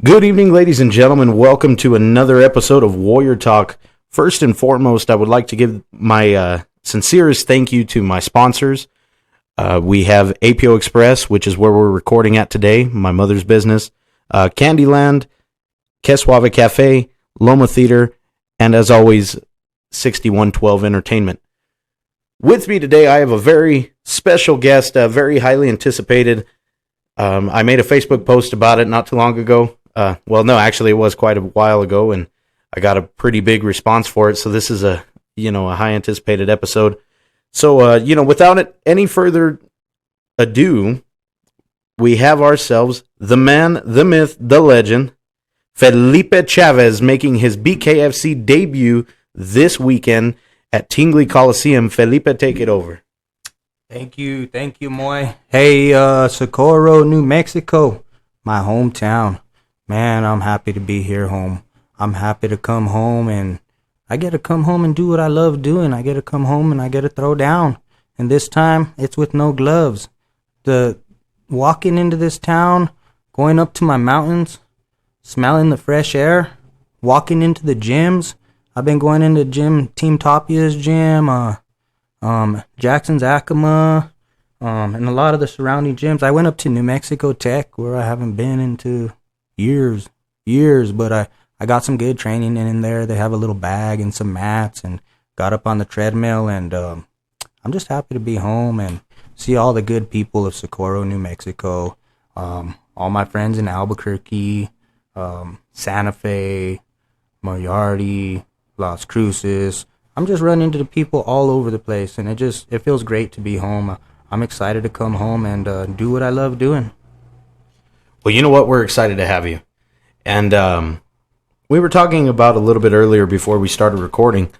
Good evening, ladies and gentlemen. Welcome to another episode of Warrior Talk. First and foremost, I would like to give my sincerest thank you to my sponsors. We have APO Express, which is where we're recording at today, my mother's business, Candyland, Keswava Cafe, Loma Theater, and as always, 6112 Entertainment. With me today, I have a very special guest, very highly anticipated. I made a Facebook post about it not too long ago. Actually, it was quite a while ago, and I got a pretty big response for it. So this is a high anticipated episode. So, without any further ado, we have ourselves the man, the myth, the legend, Felipe Chavez, making his BKFC debut this weekend at Tingley Coliseum. Felipe, take it over. Thank you, Moy. Hey, Socorro, New Mexico, my hometown. Man, I'm happy to be here home. I'm happy to come home, and I get to come home and do what I love doing. I get to come home and I get to throw down. And this time, it's with no gloves. The walking into this town, going up to my mountains, smelling the fresh air, walking into the gyms. I've been going into Team Tapia's gym, Jackson's Acoma, and a lot of the surrounding gyms. I went up to New Mexico Tech, where I haven't been into years, but I got some good training in there. They have a little bag and some mats, and got up on the treadmill, and I'm just happy to be home and see all the good people of Socorro, New Mexico, all my friends in Albuquerque, Santa Fe, Moriarty, Las Cruces. I'm just running into the people all over the place, and it feels great to be home. I'm excited to come home and do what I love doing. Well, you know what? We're excited to have you. And we were talking about a little bit earlier before we started recording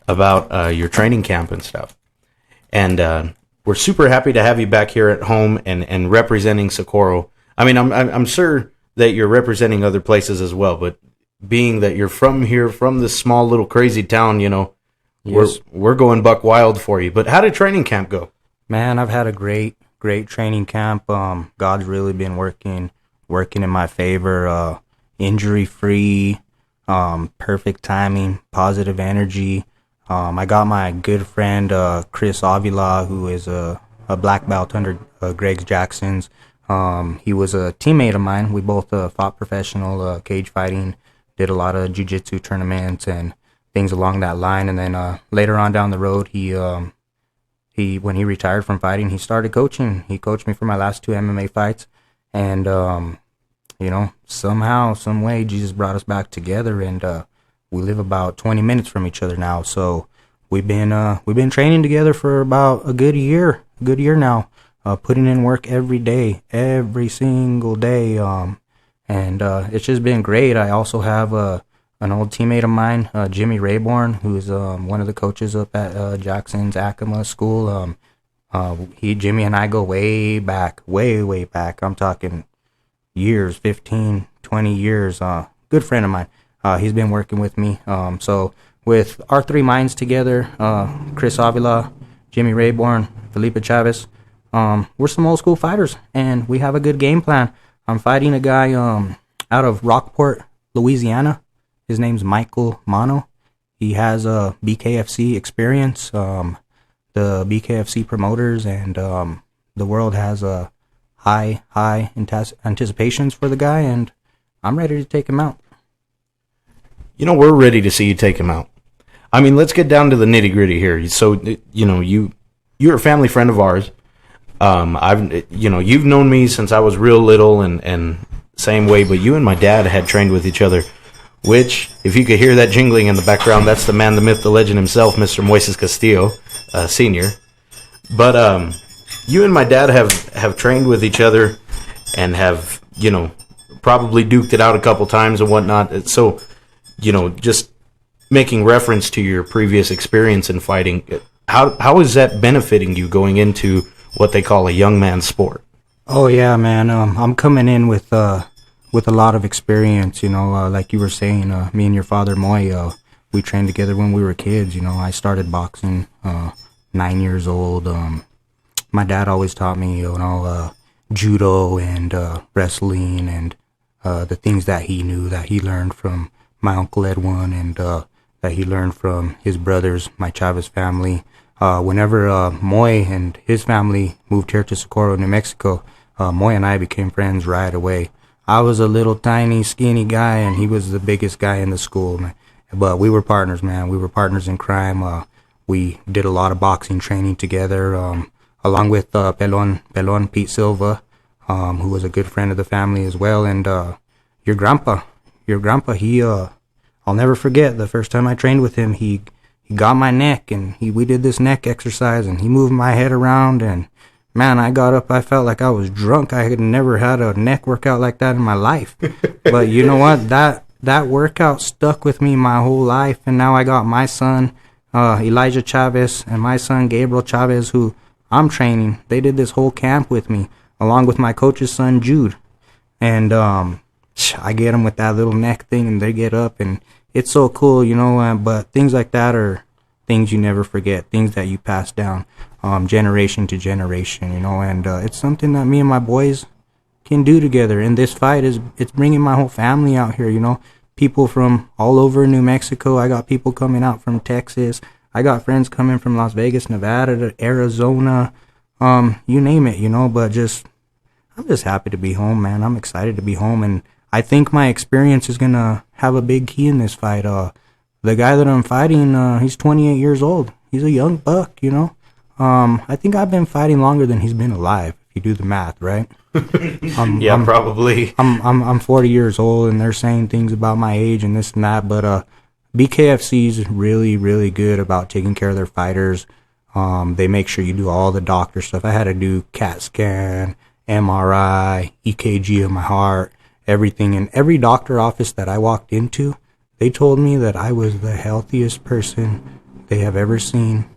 about your training camp and stuff. And we're super happy to have you back here at home and representing Socorro. I mean, I'm sure that you're representing other places as well, but being that you're from here, from this small little crazy town, yes, we're going buck wild for you. But how did training camp go? Man, I've had a great training camp. God's really been working in my favor. Injury-free, perfect timing, positive energy. I got my good friend Chris Avila, who is a black belt under Greg Jackson's. He was a teammate of mine. We both fought professional cage fighting, did a lot of jiu-jitsu tournaments and things along that line. And then later on down the road, he when he retired from fighting, he started coaching. He coached me for my last 2 MMA fights, and somehow, some way, Jesus brought us back together, and we live about 20 minutes from each other now. So we've been training together for about a good year now, putting in work every day, every single day, and it's just been great. I also have an old teammate of mine, Jimmy Rayborn, who is one of the coaches up at Jackson's Acoma School. Jimmy and I go way back. I'm talking years, 15, 20 years. Good friend of mine. He's been working with me. So with our three minds together, Chris Avila, Jimmy Rayborn, Felipe Chavez, we're some old school fighters, and we have a good game plan. I'm fighting a guy out of Rockport, Louisiana. His name's Michael Mano. He has a BKFC experience. The BKFC promoters and the world has a high anticipations for the guy, and I'm ready to take him out. We're ready to see you take him out. I mean, let's get down to the nitty gritty here. So, you're a family friend of ours. You've known me since I was real little, and same way. But you and my dad had trained with each other, which, if you could hear that jingling in the background, that's the man, the myth, the legend himself, Mr. Moises Castillo, Senior. But you and my dad have trained with each other and have, probably duked it out a couple times and whatnot. So, just making reference to your previous experience in fighting, how is that benefiting you going into what they call a young man's sport? Oh yeah, man. I'm coming in with a lot of experience. Like you were saying, me and your father Moy, we trained together when we were kids. I started boxing 9 years old. My dad always taught me, judo and wrestling and the things that he knew, that he learned from my Uncle Edwin, and that he learned from his brothers, my Chavez family. Whenever Moy and his family moved here to Socorro, New Mexico, Moy and I became friends right away. I was a little tiny, skinny guy, and he was the biggest guy in the school, man. But we were partners, man. We were partners in crime. We did a lot of boxing training together, along with Pelon Pete Silva, who was a good friend of the family as well. And your grandpa, he, I'll never forget the first time I trained with him. He got my neck, and we did this neck exercise, and he moved my head around, and man, I got up, I felt like I was drunk. I had never had a neck workout like that in my life. But you know what? That workout stuck with me my whole life, and now I got my son, Elijah Chavez, and my son, Gabriel Chavez, who I'm training. They did this whole camp with me, along with my coach's son, Jude. And I get them with that little neck thing, and they get up, and it's so cool, you know. But things like that are things you never forget, things that you pass down generation to generation, you know. And it's something that me and my boys can do together. And this fight it's bringing my whole family out here, you know. People from all over New Mexico. I got people coming out from Texas. I got friends coming from Las Vegas, Nevada, to Arizona, you name it, you know. But I'm just happy to be home, man. I'm excited to be home, and I think my experience is gonna have a big key in this fight. The guy that I'm fighting, he's 28 years old. He's a young buck, you know. I think I've been fighting longer than he's been alive, if you do the math, right? Yeah, probably. I'm 40 years old, and they're saying things about my age and this and that, but BKFC is really, really good about taking care of their fighters. They make sure you do all the doctor stuff. I had to do CAT scan, MRI, EKG of my heart, everything. In every doctor office that I walked into, they told me that I was the healthiest person they have ever seen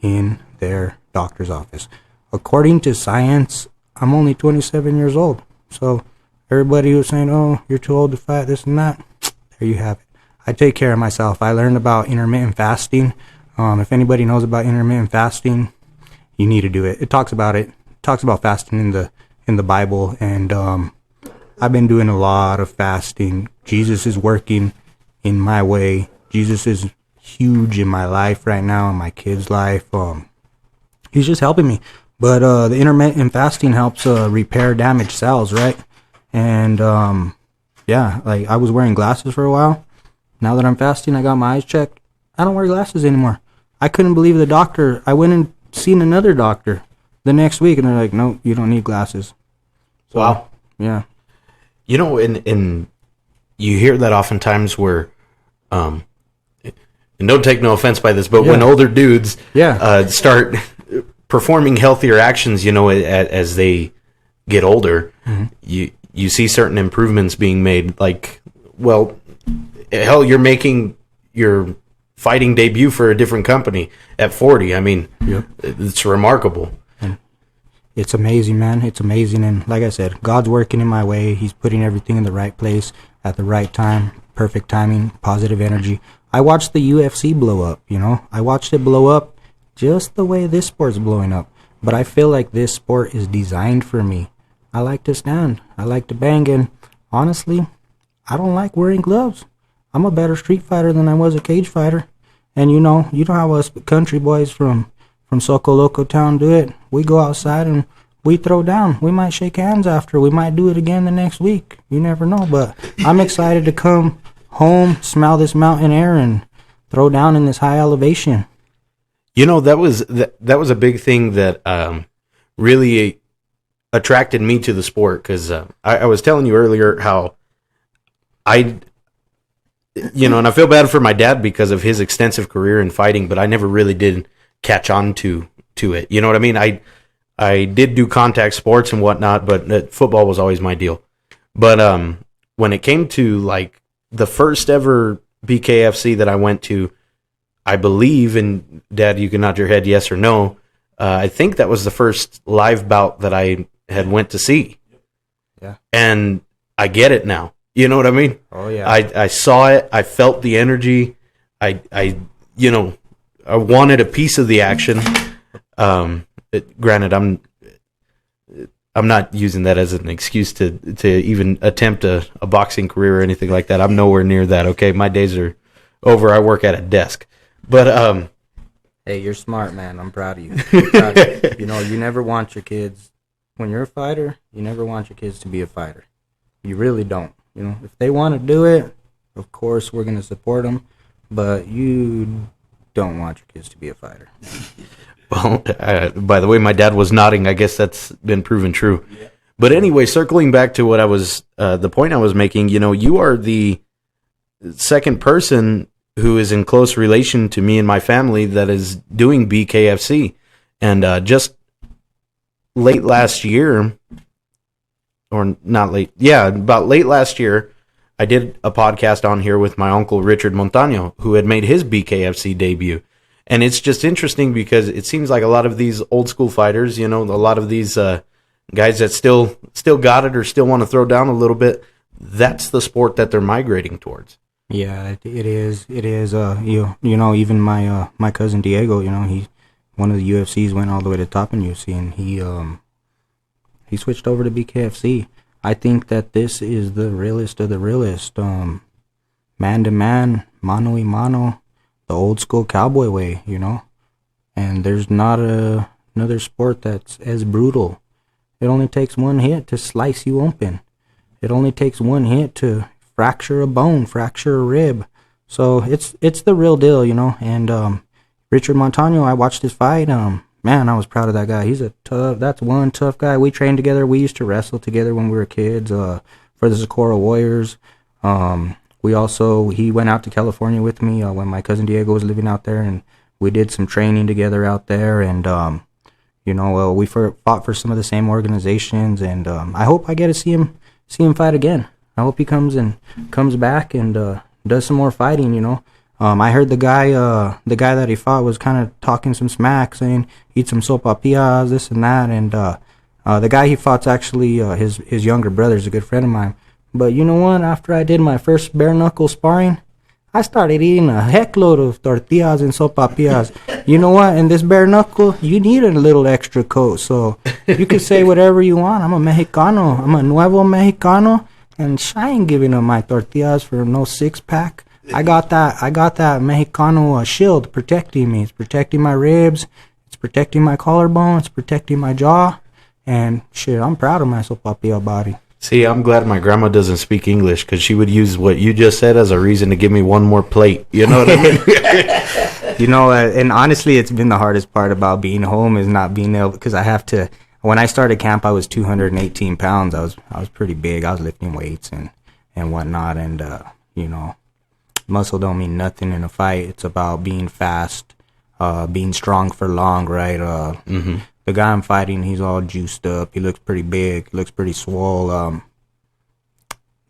in their doctor's office. According to science, I'm only 27 years old. So everybody was saying, oh, you're too old to fight, this and that. There you have it. I take care of myself. I learned about intermittent fasting. If anybody knows about intermittent fasting, you need to do it. It talks about fasting in the Bible, and I've been doing a lot of fasting. Jesus is working in my way. Jesus is huge in my life right now, in my kid's life. He's just helping me. But the intermittent fasting helps repair damaged cells, right? And yeah, like I was wearing glasses for a while. Now that I'm fasting, I got my eyes checked. I don't wear glasses anymore. I couldn't believe the doctor. I went and seen another doctor the next week, and they're like, no, you don't need glasses. So, wow. Yeah. You know, and you hear that oftentimes where, and don't take no offense by this, but when older dudes start performing healthier actions, you know, as they get older, you see certain improvements being made. Like, well, hell, you're making your fighting debut for a different company at 40. I mean, it's remarkable. It's amazing, man. It's amazing. And like I said, God's working in my way. He's putting everything in the right place at the right time. Perfect timing, positive energy. I watched the UFC blow up, you know. I watched it blow up just the way this sport's blowing up. But I feel like this sport is designed for me. I like to stand. I like to bang. And honestly, I don't like wearing gloves. I'm a better street fighter than I was a cage fighter. And you know how us country boys from Socoloco town do it. We go outside and we throw down. We might shake hands after. We might do it again the next week. You never know. But I'm excited to come home, smell this mountain air, and throw down in this high elevation. You know, that was a big thing that really attracted me to the sport, because I was telling you earlier how and I feel bad for my dad because of his extensive career in fighting, but I never really did catch on to it. You know what I mean? I did do contact sports and whatnot, but football was always my deal. But when it came to like the first ever BKFC that I went to, I believe, and Dad, you can nod your head yes or no, I think that was the first live bout that I had went to see. Yeah. And I get it now. You know what I mean? Oh yeah. I saw it. I felt the energy. I wanted a piece of the action. Granted, I'm not using that as an excuse to even attempt a boxing career or anything like that. I'm nowhere near that. Okay, my days are over. I work at a desk, but Hey, you're smart, man. I'm proud of you. I'm proud of you. You know, you never want your kids, when you're a fighter, you never want your kids to be a fighter. You really don't. You know, if they want to do it, of course we're going to support them, but you don't want your kids to be a fighter. Well, by the way, my dad was nodding. I guess that's been proven true. Yeah. But anyway, circling back to what I was, the point I was making, you know, you are the second person who is in close relation to me and my family that is doing BKFC. And just late last year, or not late, yeah, about late last year, I did a podcast on here with my uncle Richard Montaño, who had made his BKFC debut. And it's just interesting because it seems like a lot of these old school fighters, you know, a lot of these guys that still got it or still want to throw down a little bit, that's the sport that they're migrating towards. Yeah, it is. It is. You know, even my cousin Diego, you know, one of the UFCs went all the way to the top in UFC, and he switched over to BKFC. I think that this is the realest of the realest. Man to man, mano y mano. The old school cowboy way, you know, and there's not another sport that's as brutal. It only takes one hit to slice you open. It only takes one hit to fracture a bone, fracture a rib. So it's the real deal, you know. And Richard Montaño, I watched his fight. Man, I was proud of that guy. That's one tough guy. We trained together. We used to wrestle together when we were kids for the Socorro Warriors. He went out to California with me when my cousin Diego was living out there, and we did some training together out there. And, you know, we fought for some of the same organizations, and I hope I get to see him fight again. I hope he comes back and does some more fighting, you know. I heard the guy that he fought was kind of talking some smack, saying eat some sopapillas, this and that. And the guy he fought's actually his younger brother's a good friend of mine. But you know what? After I did my first bare knuckle sparring, I started eating a heckload of tortillas and sopapillas. You know what? In this bare knuckle, you need a little extra coat. So you can say whatever you want. I'm a Mexicano. I'm a nuevo Mexicano. And I ain't giving up my tortillas for no six-pack. I got that Mexicano shield protecting me. It's protecting my ribs. It's protecting my collarbone. It's protecting my jaw. And shit, I'm proud of my sopapilla body. See, I'm glad my grandma doesn't speak English, because she would use what you just said as a reason to give me one more plate. You know what I mean? You know, and honestly, it's been the hardest part about being home is not being able, because I have to. When I started camp, I was 218 pounds. I was pretty big. I was lifting weights and whatnot. And you know, muscle don't mean nothing in a fight. It's about being fast, being strong for long, right? The guy I'm fighting, he's all juiced up. He looks pretty big. Looks pretty swole.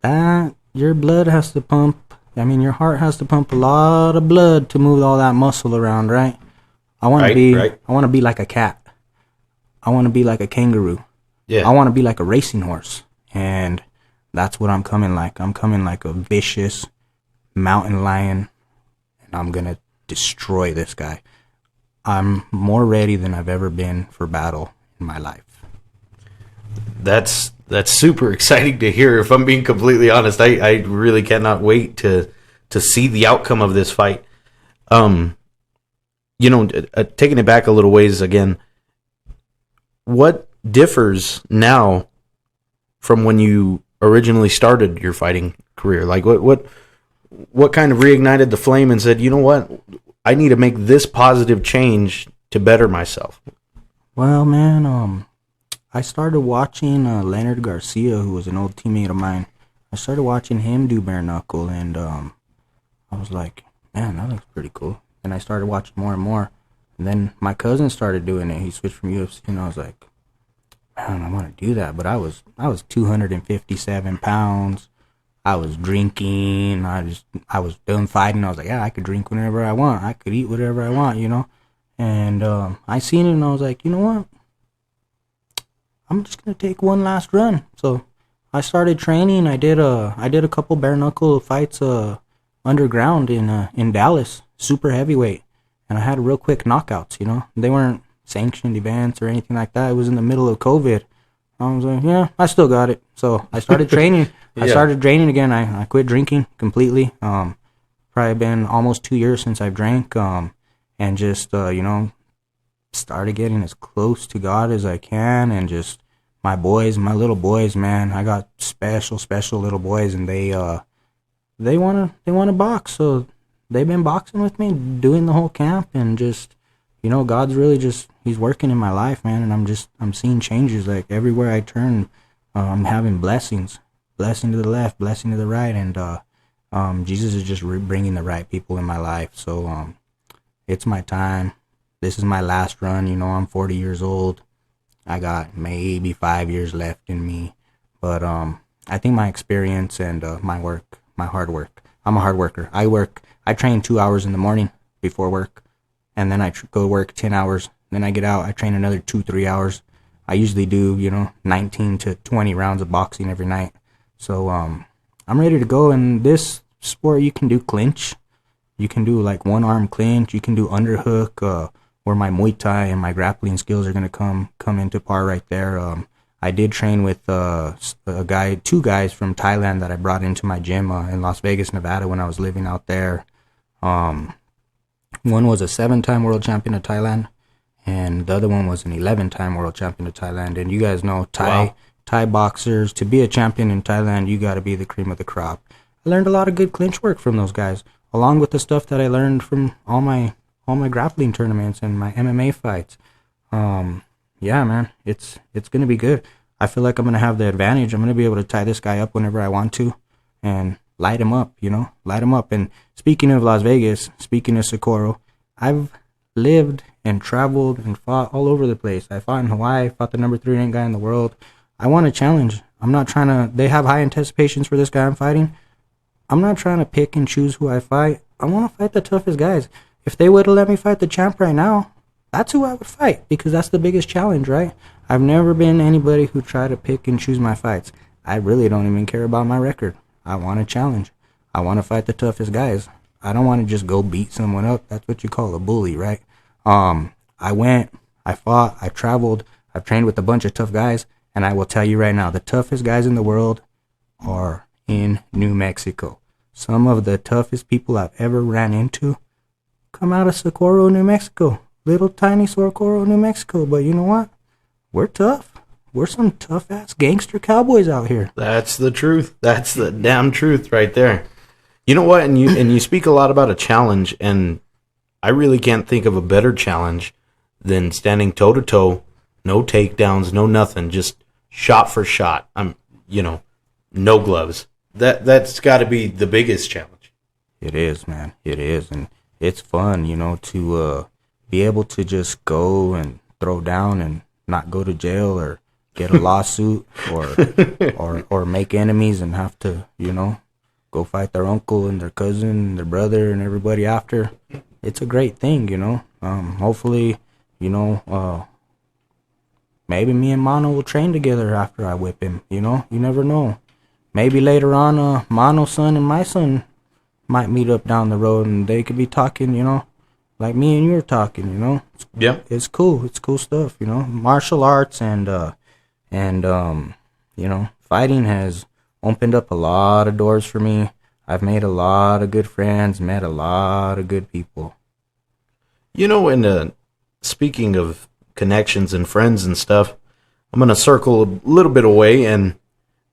Your blood has to pump. I mean, your heart has to pump a lot of blood to move all that muscle around, right? I want to be like a cat. I want to be like a kangaroo. Yeah. I want to be like a racing horse. And that's what I'm coming like. I'm coming like a vicious mountain lion, and I'm going to destroy this guy. I'm more ready than I've ever been for battle in my life. That's super exciting to hear. If I'm being completely honest, I really cannot wait to see the outcome of this fight. You know, taking it back a little ways again, what differs now from when you originally started your fighting career? Like what kind of reignited the flame and said, you know what? I need to make this positive change to better myself. Well, man, I started watching Leonard Garcia, who was an old teammate of mine. I started watching him do bare knuckle, and I was like, man, that looks pretty cool. And I started watching more and more. And then my cousin started doing it. He switched from UFC, and I was like, man, I want to do that. But I was 257 pounds. I was drinking. I was done fighting. I was like, yeah, I could drink whenever I want. I could eat whatever I want, you know. And I seen it, and I was like, you know what? I'm just gonna take one last run. So I started training. I did a couple bare knuckle fights underground in Dallas, super heavyweight, and I had real quick knockouts. You know, they weren't sanctioned events or anything like that. It was in the middle of COVID, I was like, yeah, I still got it. So I started training. I started training again. I quit drinking completely. Probably been almost 2 years since I've drank. And just, started getting as close to God as I can. And just my little boys, man, I got special little boys, and they wanna box. So they've been boxing with me, doing the whole camp, and just, God's really just, he's working in my life, man. And I'm seeing changes. Like everywhere I turn, I'm having blessings, blessing to the left, blessing to the right. And Jesus is just bringing the right people in my life. So it's my time. This is my last run. I'm 40 years old. I got maybe 5 years left in me. But I think my experience and my hard work. I'm a hard worker. I train 2 hours in the morning before work. And then I go work 10 hours. Then I get out. I train another 2-3 hours. I usually do, 19 to 20 rounds of boxing every night. So I'm ready to go. In this sport, you can do clinch. You can do like one arm clinch. You can do underhook, where my Muay Thai and my grappling skills are gonna come into par right there. I did train with two guys from Thailand that I brought into my gym in Las Vegas, Nevada, when I was living out there. One was a 7-time world champion of Thailand, and the other one was an 11-time world champion of Thailand. And you guys know Thai boxers, to be a champion in Thailand, you got to be the cream of the crop. I learned a lot of good clinch work from those guys, along with the stuff that I learned from all my grappling tournaments and my MMA fights. Yeah, man, it's gonna be good. I feel like I'm gonna have the advantage. I'm gonna be able to tie this guy up whenever I want to, and light him up. Light him up. And speaking of Las Vegas, speaking of Socorro, I've lived and traveled and fought all over the place. I fought in Hawaii. Fought the number 3 ranked guy in the world. I want a challenge. I'm not trying to. They have high anticipations for this guy I'm fighting. I'm not trying to pick and choose who I fight. I want to fight the toughest guys. If they would have let me fight the champ right now, that's who I would fight, because that's the biggest challenge, right? I've never been anybody who tried to pick and choose my fights. I really don't even care about my record. I want a challenge. I want to fight the toughest guys. I don't want to just go beat someone up. That's what you call a bully, right? I went, I fought, I traveled, I've trained with a bunch of tough guys, and I will tell you right now, the toughest guys in the world are in New Mexico. Some of the toughest people I've ever ran into come out of Socorro, New Mexico. Little tiny Socorro, New Mexico. But you know what? We're tough. We're some tough-ass gangster cowboys out here. That's the truth. That's the damn truth right there. You know what? And you speak a lot about a challenge, and I really can't think of a better challenge than standing toe-to-toe, no takedowns, no nothing, just shot for shot. No gloves. That's got to be the biggest challenge. It is, man. It is, and it's fun, to be able to just go and throw down and not go to jail or get a lawsuit or make enemies and have to, go fight their uncle and their cousin and their brother and everybody after. It's a great thing, Hopefully, maybe me and Mano will train together after I whip him, You never know. Maybe later on, Mano's son and my son might meet up down the road and they could be talking, like me and you are talking, Yeah. It's cool. It's cool stuff, Martial arts and fighting has opened up a lot of doors for me. I've made a lot of good friends, met a lot of good people. And speaking of connections and friends and stuff, I'm going to circle a little bit away and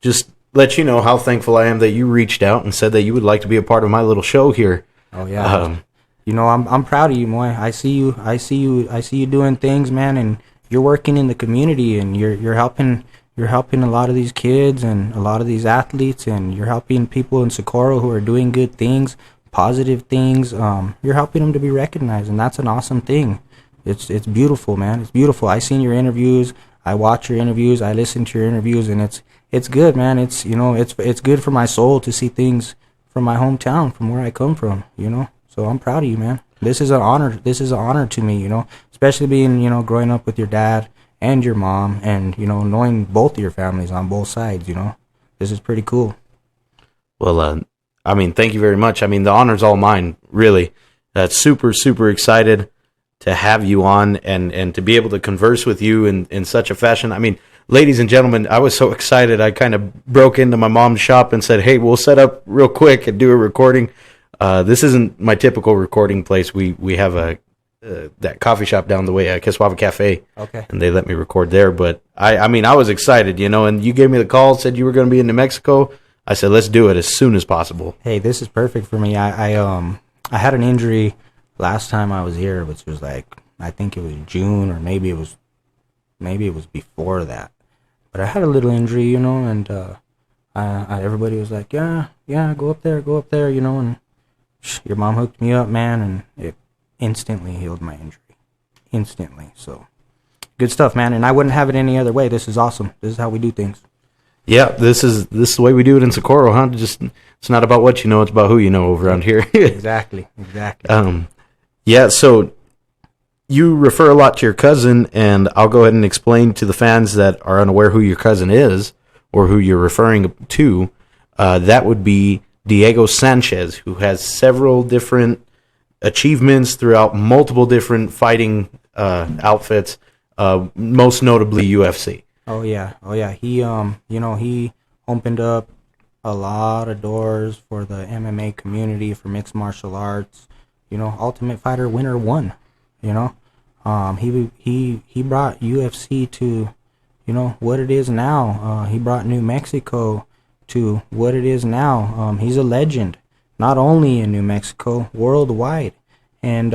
just let you know how thankful I am that you reached out and said that you would like to be a part of my little show here. Oh yeah. I'm proud of you, Moy. I see you doing things, man, and you're working in the community and you're helping a lot of these kids and a lot of these athletes, and you're helping people in Socorro who are doing good things, positive things. You're helping them to be recognized, and that's an awesome thing. It's beautiful, man. It's beautiful. I seen your interviews. I watch your interviews. I listen to your interviews, and it's good, man. It's it's good for my soul to see things from my hometown, from where I come from, So I'm proud of you, man. This is an honor. This is an honor to me, especially being, growing up with your dad and your mom, and knowing both of your families on both sides. This is pretty cool. Well, thank you very much. The honor's all mine, really. Super, super excited to have you on and to be able to converse with you in such a fashion. ladies and gentlemen, I was so excited. I kind of broke into my mom's shop and said, "Hey, we'll set up real quick and do a recording." This isn't my typical recording place. We have a that coffee shop down the way, Kiswava Cafe. Okay. And they let me record there. But I mean, I was excited, and you gave me the call, said you were going to be in New Mexico. I said, let's do it as soon as possible. Hey, this is perfect for me. I had an injury last time I was here, which was like, I think it was June, or maybe it was before that. But I had a little injury, and everybody was like, yeah, go up there, and your mom hooked me up, man, and it instantly healed my injury. Instantly. So good stuff, man. And I wouldn't have it any other way. This is awesome. This is how we do things. Yeah, this is the way we do it in Socorro, huh? Just it's not about what you know, it's about who you know over around here. Exactly. Yeah, so you refer a lot to your cousin, and I'll go ahead and explain to the fans that are unaware who your cousin is or who you're referring to. That would be Diego Sanchez, who has several different achievements throughout multiple different fighting outfits, most notably UFC. Oh yeah. He he opened up a lot of doors for the MMA community, for mixed martial arts. Ultimate Fighter winner 1. He brought UFC to what it is now. He brought New Mexico to what it is now. He's a legend, not only in New Mexico, worldwide. And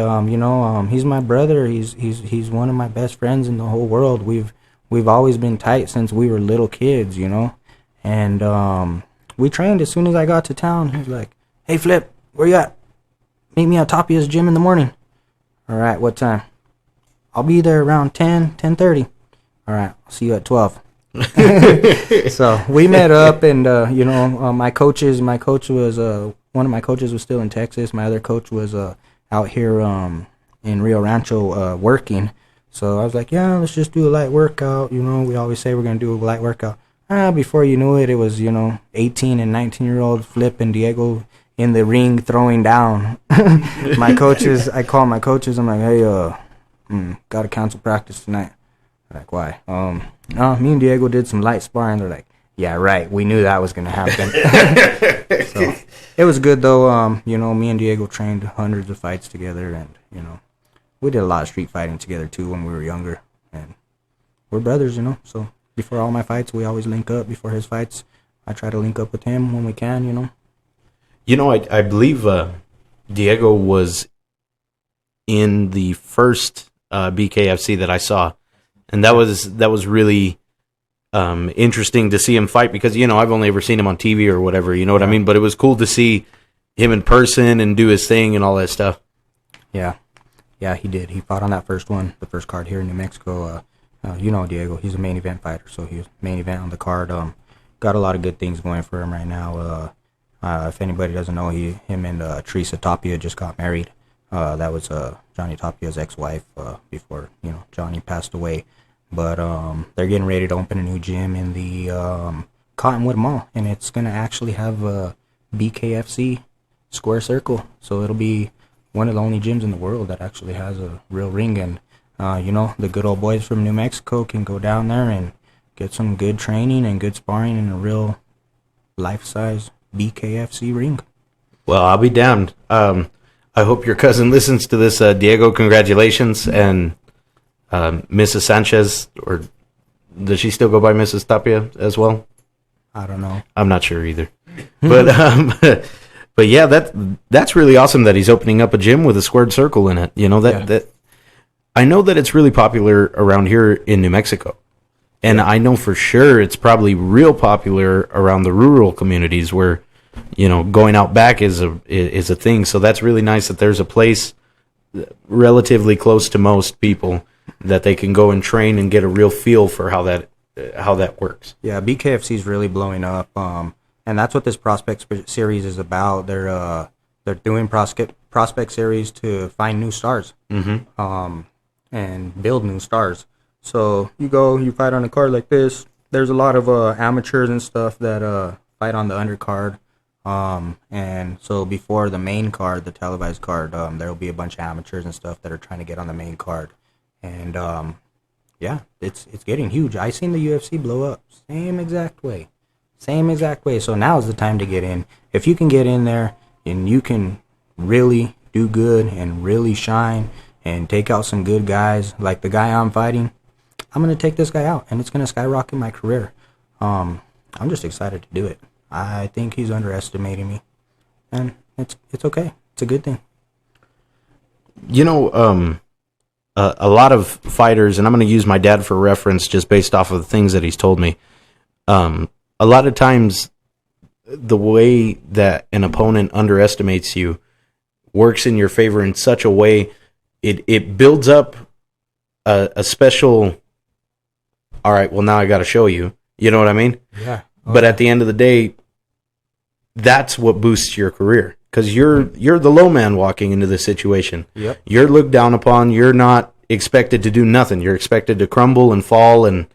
he's my brother. He's one of my best friends in the whole world. We've always been tight since we were little kids, And we trained as soon as I got to town. He was like, "Hey, Flip, where you at? Meet me at Tapia's gym in the morning." "All right, what time?" "I'll be there around 10:30. "All right, I'll see you at 12. So we met up, and my coach was one of my coaches was still in Texas. My other coach was out here in Rio Rancho working. So I was like, yeah, let's just do a light workout. We always say we're gonna do a light workout. Before you knew it, it was 18 and 19-year-old Flip and Diego in the ring throwing down. I call my coaches. I'm like, hey, gotta cancel practice tonight. They're like, why? Me and Diego did some light sparring. They're like, yeah, right. We knew that was gonna happen. So it was good though. Me and Diego trained hundreds of fights together, and we did a lot of street fighting together too when we were younger. And we're brothers, So before all my fights, we always link up. Before his fights, I try to link up with him when we can. I believe Diego was in the first BKFC that I saw, and that was really interesting to see him fight because I've only ever seen him on TV or whatever, what I mean. But it was cool to see him in person and do his thing and all that stuff. Yeah, he did. He fought on that first one, the first card here in New Mexico. Diego, he's a main event fighter, so he was main event on the card. Got a lot of good things going for him right now. If anybody doesn't know, him and Teresa Tapia just got married. That was Johnny Tapia's ex-wife before Johnny passed away. But they're getting ready to open a new gym in the Cottonwood Mall, and it's gonna actually have a BKFC square circle. So it'll be one of the only gyms in the world that actually has a real ring, and the good old boys from New Mexico can go down there and get some good training and good sparring in a real life-size BKFC ring. Well, I'll be damned. I hope your cousin listens to this. Diego, congratulations. And Mrs. Sanchez, or does she still go by Mrs. Tapia as well? I don't know. I'm not sure either. But but yeah, that's really awesome that he's opening up a gym with a squared circle in it. That I know that it's really popular around here in New Mexico. And I know for sure it's probably real popular around the rural communities where, going out back is a thing. So that's really nice that there's a place relatively close to most people that they can go and train and get a real feel for how that works. Yeah, BKFC is really blowing up, and that's what this prospect series is about. They're doing prospect series to find new stars, and build new stars. So you fight on a card like this. There's a lot of amateurs and stuff that fight on the undercard. And so before the main card, the televised card, there will be a bunch of amateurs and stuff that are trying to get on the main card. And yeah, it's getting huge. I seen the UFC blow up. Same exact way. Same exact way. So now is the time to get in. If you can get in there and you can really do good and really shine and take out some good guys like the guy I'm fighting, I'm going to take this guy out and it's going to skyrocket my career. I'm just excited to do it. I think he's underestimating me. And it's okay. It's a good thing. You know, a lot of fighters, and I'm going to use my dad for reference just based off of the things that he's told me. A lot of times, the way that an opponent underestimates you works in your favor in such a way, it builds up a special, all right, well, now I got to show you. You know what I mean? Yeah. But at the end of the day, that's what boosts your career. Because you're the low man walking into this situation. Yep. You're looked down upon. You're not expected to do nothing. You're expected to crumble and fall and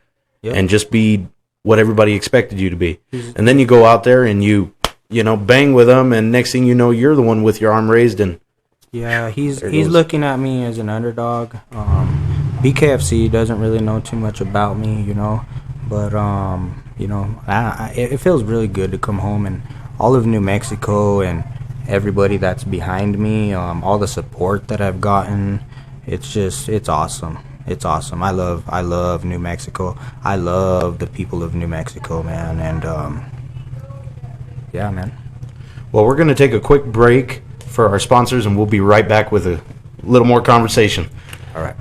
just be what everybody expected you to be. And then you go out there and you bang with them, and next thing you know, you're the one with your arm raised. And yeah, he's looking at me as an underdog. BKFC doesn't really know too much about me, but it feels really good to come home, and all of New Mexico and everybody that's behind me, all the support that I've gotten, it's awesome. It's awesome. I love New Mexico. I love the people of New Mexico, man. And yeah, man. Well, we're going to take a quick break for our sponsors, and we'll be right back with a little more conversation. All right.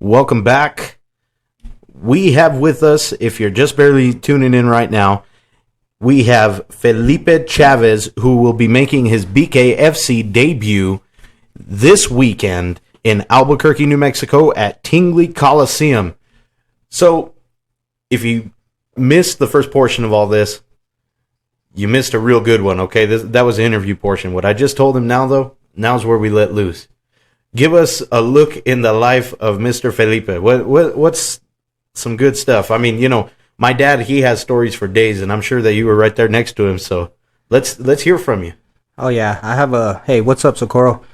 Welcome back. We have with us, if you're just barely tuning in right now, we have Felipe Chavez, who will be making his BKFC debut this weekend in Albuquerque, New Mexico at Tingley Coliseum. So, if you missed the first portion of all this, you missed a real good one, okay? That was the interview portion. What I just told him now, though, now's where we let loose. Give us a look in the life of Mr. Felipe. What's some good stuff? I mean, my dad, he has stories for days, and I'm sure that you were right there next to him. So let's hear from you. Oh yeah, I have hey, what's up, Socorro,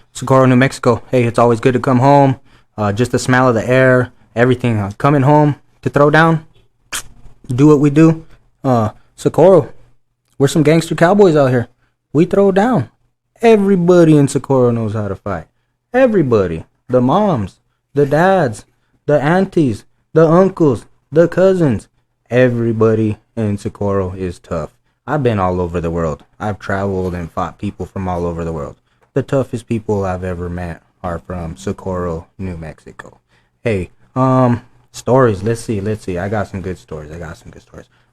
New Mexico? Hey, it's always good to come home. Just the smell of the air, everything. Coming home to throw down, do what we do. Socorro, we're some gangster cowboys out here. We throw down. Everybody in Socorro knows how to fight. Everybody, the moms, the dads, the aunties, the uncles, the cousins, everybody in Socorro is tough. I've been all over the world. I've traveled and fought people from all over the world. The toughest people I've ever met are from Socorro, New Mexico. Hey, stories. Let's see. I got some good stories.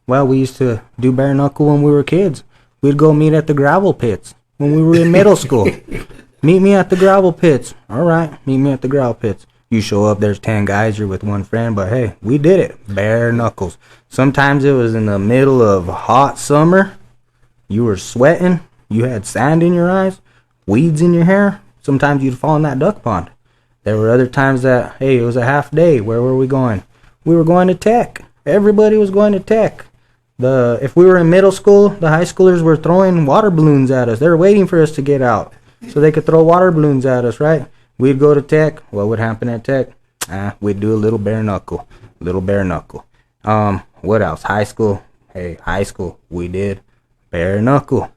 Well, we used to do bare knuckle when we were kids. We'd go meet at the gravel pits when we were in middle school. Meet me at the gravel pits. All right, meet me at the gravel pits. You show up, there's 10 guys, you're with one friend, but hey, we did it. Bare knuckles. Sometimes it was in the middle of hot summer. You were sweating. You had sand in your eyes, weeds in your hair. Sometimes you'd fall in that duck pond. There were other times that, hey, it was a half day. Where were we going? We were going to tech. Everybody was going to tech. If we were in middle school, the high schoolers were throwing water balloons at us. They were waiting for us to get out so they could throw water balloons at us, right? We'd go to tech. What would happen at tech? We'd do a little bare knuckle. What else? High school. Hey, high school. We did bare knuckle.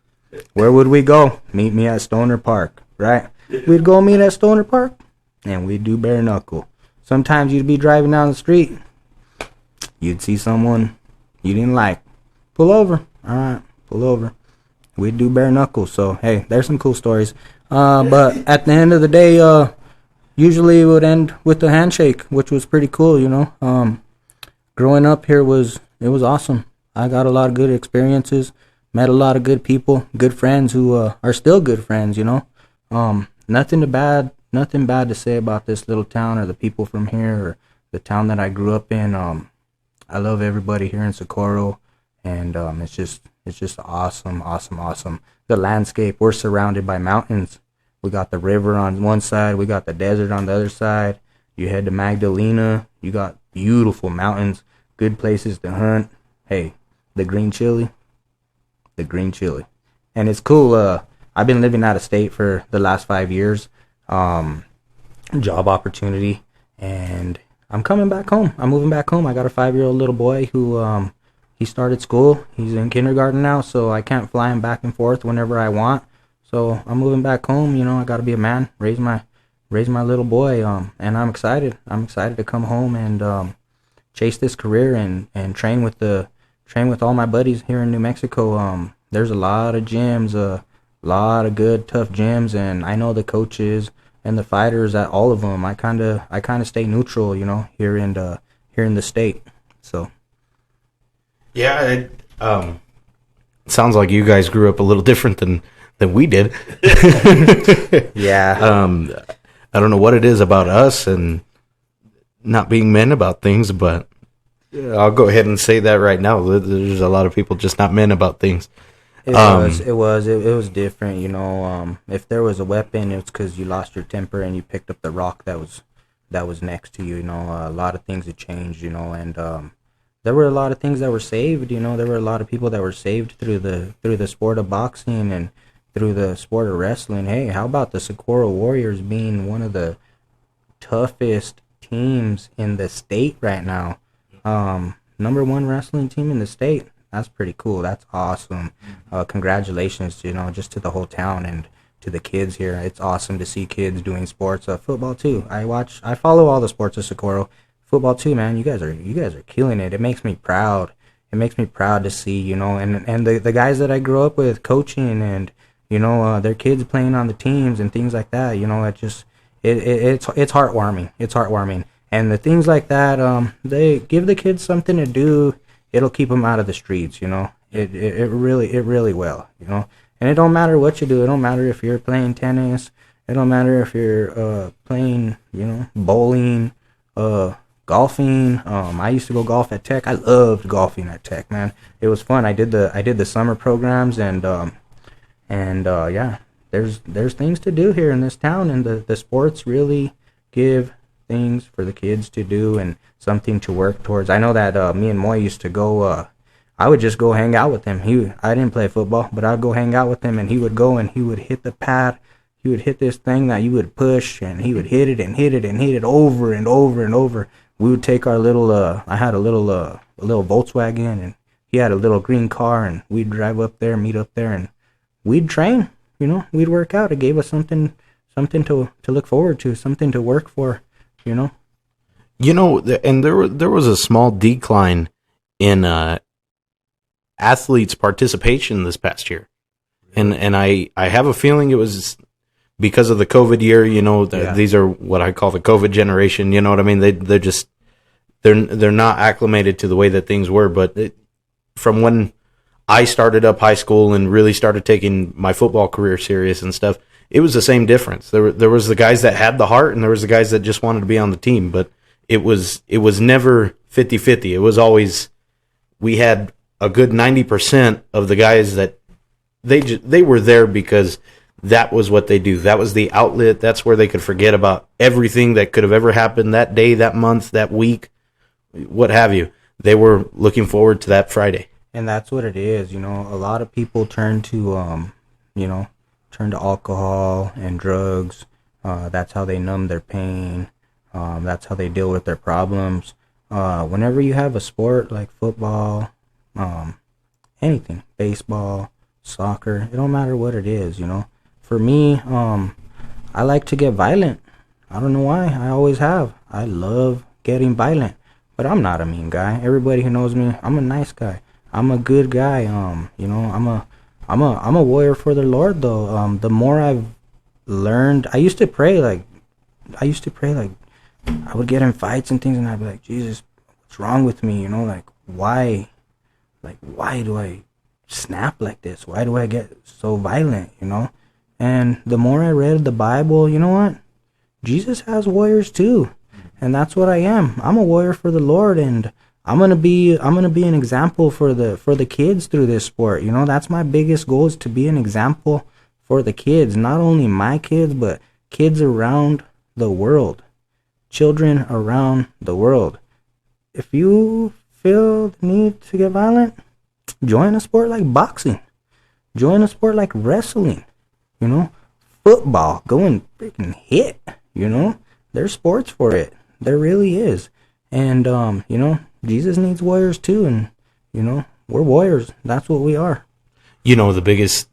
Where would we go? Meet me at Stoner Park, right? We'd go meet at Stoner Park, and we'd do bare knuckle. Sometimes you'd be driving down the street. You'd see someone you didn't like. Pull over. All right, pull over. We'd do bare knuckles. So, hey, there's some cool stories. But at the end of the day, usually it would end with a handshake, which was pretty cool, Growing up here was awesome. I got a lot of good experiences, met a lot of good people, good friends who are still good friends, Nothing bad to say about this little town or the people from here or the town that I grew up in. I love everybody here in Socorro, and it's just awesome, awesome, awesome. The landscape, we're surrounded by mountains. We got the river on one side, we got the desert on the other side. You head to Magdalena, you got beautiful mountains, good places to hunt. Hey, the green chili, the green chili. And it's cool. I've been living out of state for the last 5 years. Job opportunity, and I'm coming back home. I'm moving back home. I got a 5-year-old little boy who he started school. He's in kindergarten now, so I can't fly him back and forth whenever I want. So I'm moving back home. I got to be a man, raise my little boy. And I'm excited. I'm excited to come home and chase this career and train with all my buddies here in New Mexico. There's a lot of gyms, a lot of good tough gyms, and I know the coaches and the fighters at all of them. I kind of stay neutral, here in the state. So Yeah, it sounds like you guys grew up a little different than we did. yeah. I don't know what it is about us and not being men about things, but I'll go ahead and say that right now. There's a lot of people just not men about things. It was different, if there was a weapon, it's because you lost your temper and you picked up the rock that was next to you. A lot of things had changed, and there were a lot of things that were saved. There were a lot of people that were saved through the sport of boxing and through the sport of wrestling. Hey, how about the Socorro Warriors being one of the toughest teams in the state right now? Number one wrestling team in the state. That's pretty cool. That's awesome. Congratulations, just to the whole town and to the kids here. It's awesome to see kids doing sports. Football too. I follow all the sports of Socorro. Football too, man. You guys are killing it. It makes me proud. It makes me proud to see, and the guys that I grew up with coaching and, their kids playing on the teams and things like that. It's heartwarming. It's heartwarming. And the things like that, they give the kids something to do. It'll keep them out of the streets, It really will, And it don't matter what you do. It don't matter if you're playing tennis. It don't matter if you're playing, bowling, golfing. I used to go golf at Tech. I loved golfing at Tech, man. It was fun. I did the summer programs and yeah, there's things to do here in this town, and the sports really give things for the kids to do and something to work towards. I know that me and Moy used to go. I would just go hang out with him. I didn't play football, but I'd go hang out with him, and he would go and he would hit the pad. He would hit this thing that you would push, and he would hit it and hit it and hit it over and over and over. We would take our little. I had a little Volkswagen, and he had a little green car, and we'd drive up there, meet up there, and we'd train. We'd work out. It gave us something to look forward to, something to work for. And there was a small decline in athletes' participation this past year, and I have a feeling it was because of the COVID year. These are what I call the COVID generation. You know what I mean? They're not acclimated to the way that things were. But from when I started up high school and really started taking my football career serious and stuff, it was the same difference. There was the guys that had the heart, and there was the guys that just wanted to be on the team. But it was never 50-50. It was always, we had a good 90% of the guys that they were there because that was what they do. That was the outlet. That's where they could forget about everything that could have ever happened that day, that month, that week, what have you. They were looking forward to that Friday. And that's what it is. A lot of people turn to alcohol and drugs. That's how they numb their pain. That's how they deal with their problems. Whenever you have a sport like football, anything, baseball, soccer, it don't matter what it is, For me, I like to get violent. I don't know why. I always have. I love getting violent. But I'm not a mean guy. Everybody who knows me, I'm a nice guy. I'm a good guy. I'm a warrior for the Lord, though. The more I've learned, I used to pray like I would get in fights and things, and I'd be like, Jesus, what's wrong with me? Why do I snap like this? Why do I get so violent? And the more I read the Bible, you know what? Jesus has warriors too. and that's what I am. I'm a warrior for the Lord, and I'm gonna be an example for the kids through this sport. You know, that's my biggest goal, is to be an example for the kids, not only my kids, but kids around the world, children around the world. If you feel the need to get violent, join a sport like boxing, join a sport like wrestling, you know, football, go and freaking hit, you know, there's sports for it. There really is. And, you know, Jesus needs warriors too. And, you know, we're warriors. That's what we are. You know, the biggest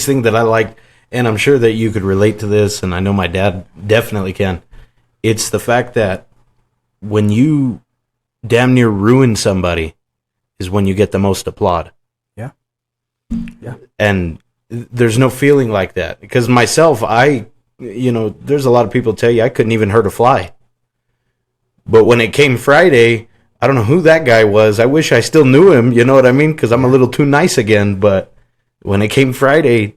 thing that I like, and I'm sure that you could relate to this, and I know my dad definitely can, it's the fact that when you damn near ruin somebody is when you get the most applaud. Yeah. Yeah. And there's no feeling like that. Because myself, you know, there's a lot of people tell you I couldn't even hurt a fly. But when it came Friday, I don't know who that guy was. I wish I still knew him, you know what I mean? Because I'm a little too nice again. But when it came Friday,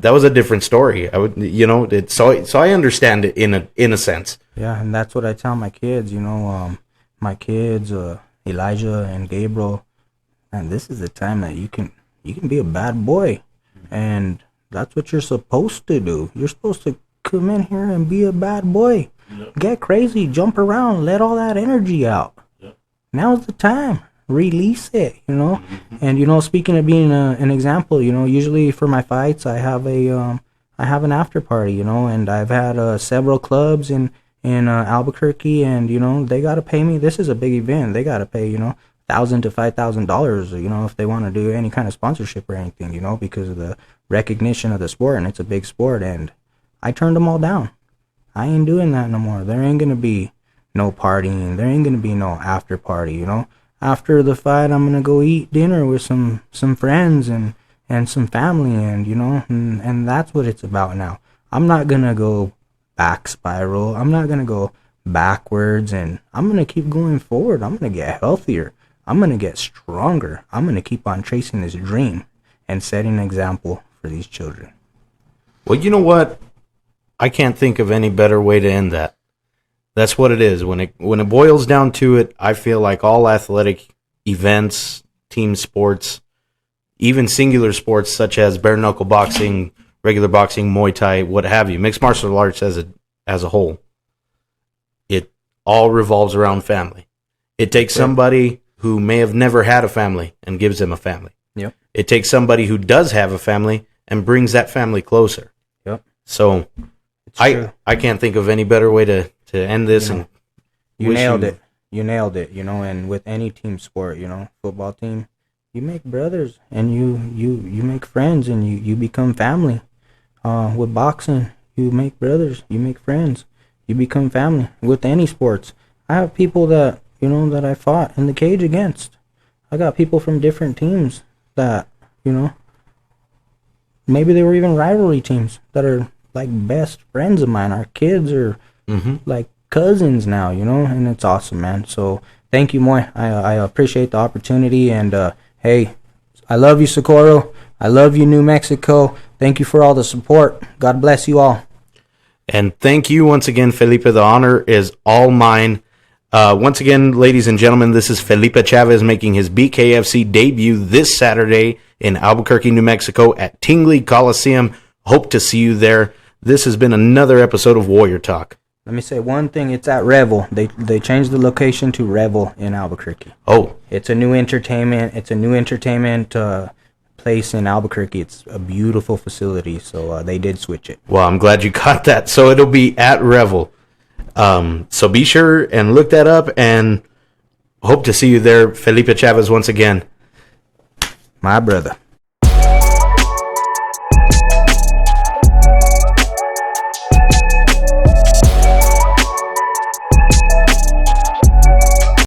that was a different story. I would, you know, so I understand it in a sense. Yeah, and that's what I tell my kids, you know, my kids, Elijah and Gabriel, and this is the time that you can be a bad boy, and that's what you're supposed to do. You're supposed to come in here and be a bad boy. Yep. Get crazy, jump around, let all that energy out. Yep. Now's the time. Release it, you know. Mm-hmm. And, you know, speaking of being an example, you know, usually for my fights, I have an after party, you know, and I've had several clubs in Albuquerque, and, you know, they got to pay me. This is a big event. They got to pay, you know, $1,000 to $5,000, you know, if they want to do any kind of sponsorship or anything, you know, because of the recognition of the sport, and it's a big sport, and I turned them all down. I ain't doing that no more. There ain't going to be no partying. There ain't going to be no after party, you know. After the fight, I'm going to go eat dinner with some friends and some family, and, you know, and that's what it's about now. I'm not going to go back spiral. I'm not going to go backwards, and I'm going to keep going forward. I'm going to get healthier. I'm going to get stronger. I'm going to keep on chasing this dream and setting an example for these children. Well, you know what? I can't think of any better way to end that. That's what it is. When it boils down to it, I feel like all athletic events, team sports, even singular sports such as bare knuckle boxing, regular boxing, Muay Thai, what have you, mixed martial arts as a whole, it all revolves around family. It takes somebody who may have never had a family and gives them a family. Yep. It takes somebody who does have a family and brings that family closer. Yep. So I can't think of any better way to end this. And you nailed it. You nailed it, you know, and with any team sport, you know, football team, you make brothers, and you make friends, and you become family. With boxing, you make brothers, you make friends, you become family. With any sports, I have people that, you know, that I fought in the cage against. I got people from different teams that, you know, maybe they were even rivalry teams that are like best friends of mine. Our kids are like cousins now, you know, and it's awesome, man. So thank you, Moy. I appreciate the opportunity, and hey, I love you, Socorro. I love you, New Mexico. Thank you for all the support. God bless you all. And thank you once again, Felipe. The honor is all mine. Once again, ladies and gentlemen, this is Felipe Chavez making his BKFC debut this Saturday in Albuquerque, New Mexico at Tingley Coliseum. Hope to see you there. This has been another episode of Warrior Talk. Let me say one thing. It's at Revel. They changed the location to Revel in Albuquerque. Oh. It's a new entertainment. It's a new entertainment place in Albuquerque. It's a beautiful facility, so they did switch it. Well, I'm glad you caught that. So it'll be at Revel. So be sure and look that up, and hope to see you there. Felipe Chavez once again. My brother.